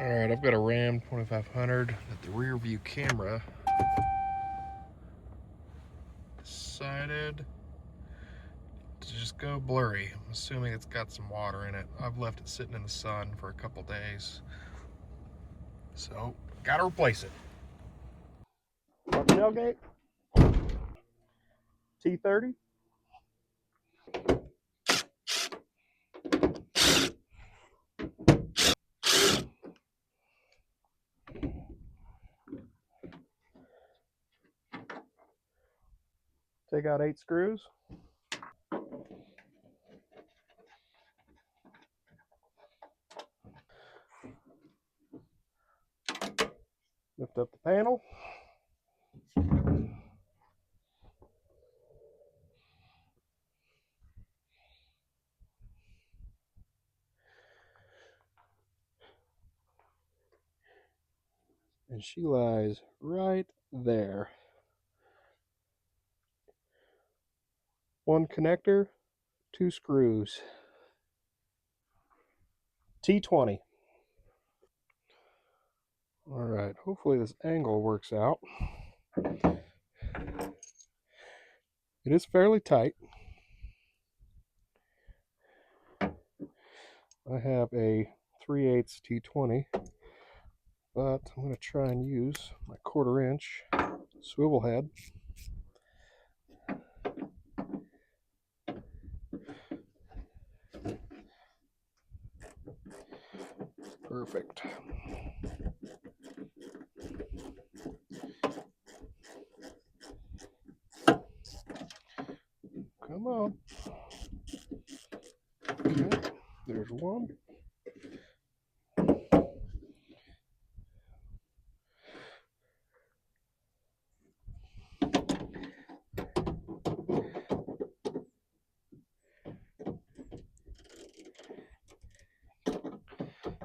Alright, I've got a Ram 2500 that the rear view camera decided to just go blurry. I'm assuming it's got some water in it. I've left it sitting in the sun for a couple days. So, gotta replace it. Tailgate. T30. Take out 8 screws. Lift up the panel. And she lies right there. One connector, 2 screws. T20. Alright, hopefully this angle works out. It is fairly tight. I have a 3/8 T20, but I'm going to try and use my 1/4 inch swivel head. Perfect. Come on. Okay, there's one.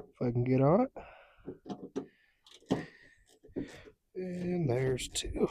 If I can get on it. And there's 2.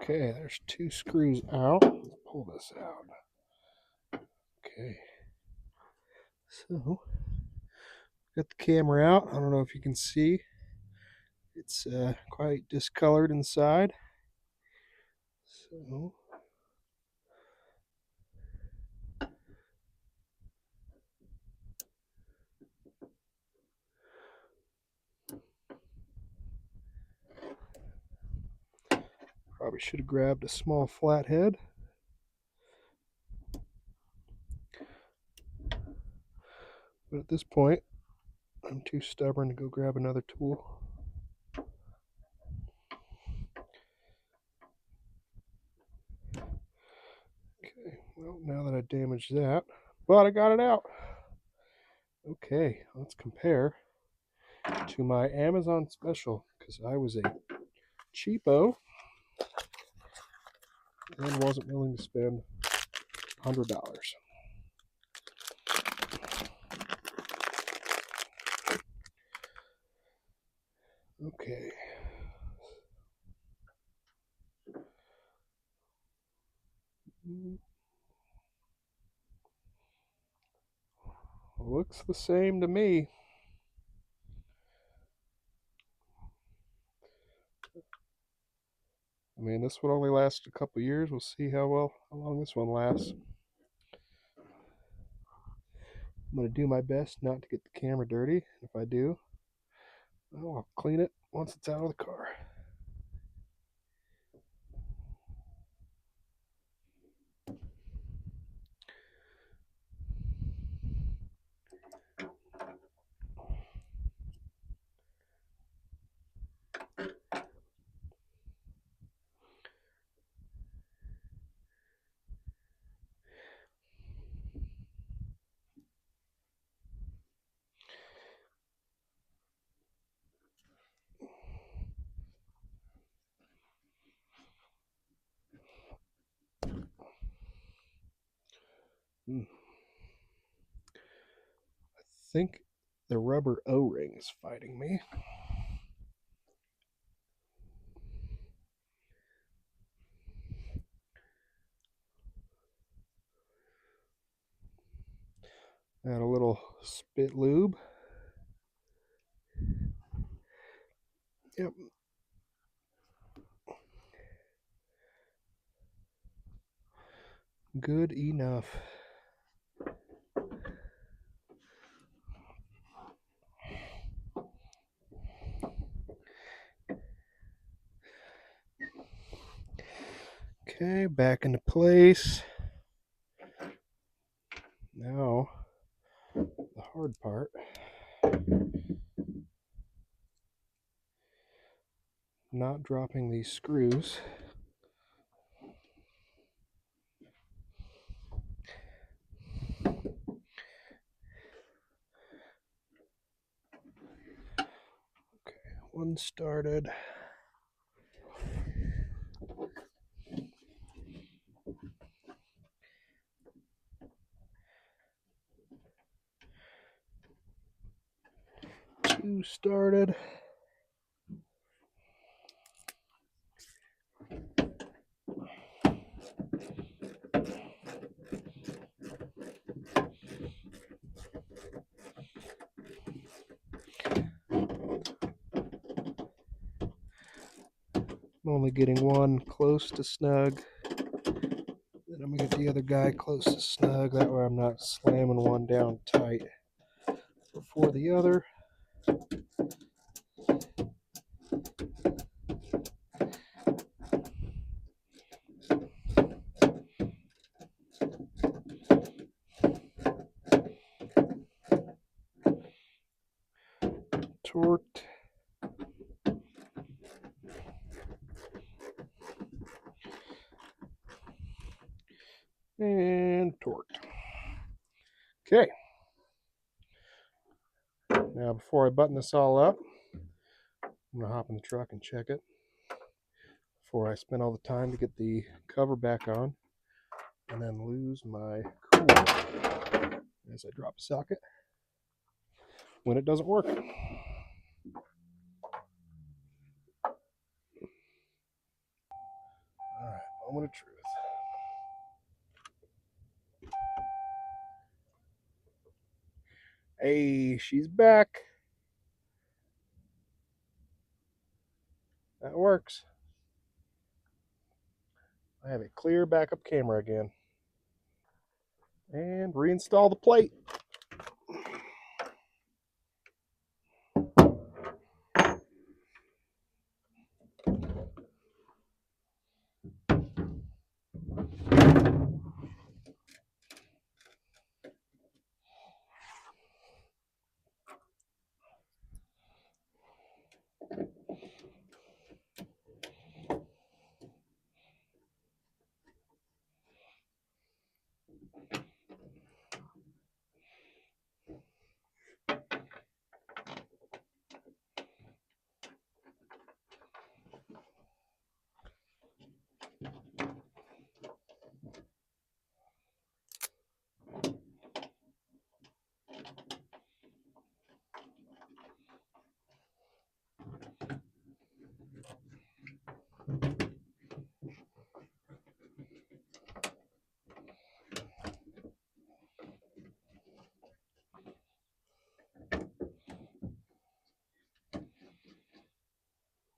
Okay, there's 2 screws out. Let's pull this out. Okay. So, got the camera out. I don't know if you can see. It's quite discolored inside. So, probably should have grabbed a small flathead. But at this point, I'm too stubborn to go grab another tool. Okay, well, now that I damaged that, but I got it out. Okay, let's compare to my Amazon special, because I was a cheapo and wasn't willing to spend $100. Okay. Looks the same to me. I mean, this would only last a couple years. We'll see how long this one lasts. I'm going to do my best not to get the camera dirty. If I do, I'll clean it once it's out of the car. I think the rubber O-ring is fighting me. Add a little spit lube. Yep. Good enough. Okay, back into place. Now, the hard part. Not dropping these screws. Okay, one started. Two started. I'm only getting one close to snug. Then I'm gonna get the other guy close to snug. That way I'm not slamming one down tight before the other. Torqued. And torqued. Okay. Now before I button this all up, I'm gonna hop in the truck and check it before I spend all the time to get the cover back on and then lose my cool as I drop a socket when it doesn't work. Alright, moment of truth. Hey, she's back. That works. I have a clear backup camera again. And reinstall the plate.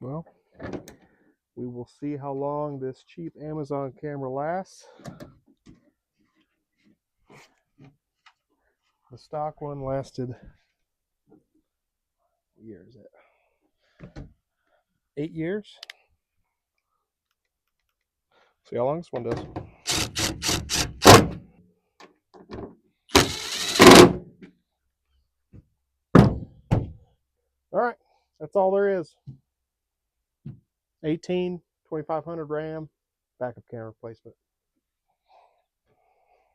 Well, we will see how long this cheap Amazon camera lasts. The stock one lasted, what year is it? 8 years. See how long this one does. All right, that's all there is. 18, 2500 RAM, backup camera replacement.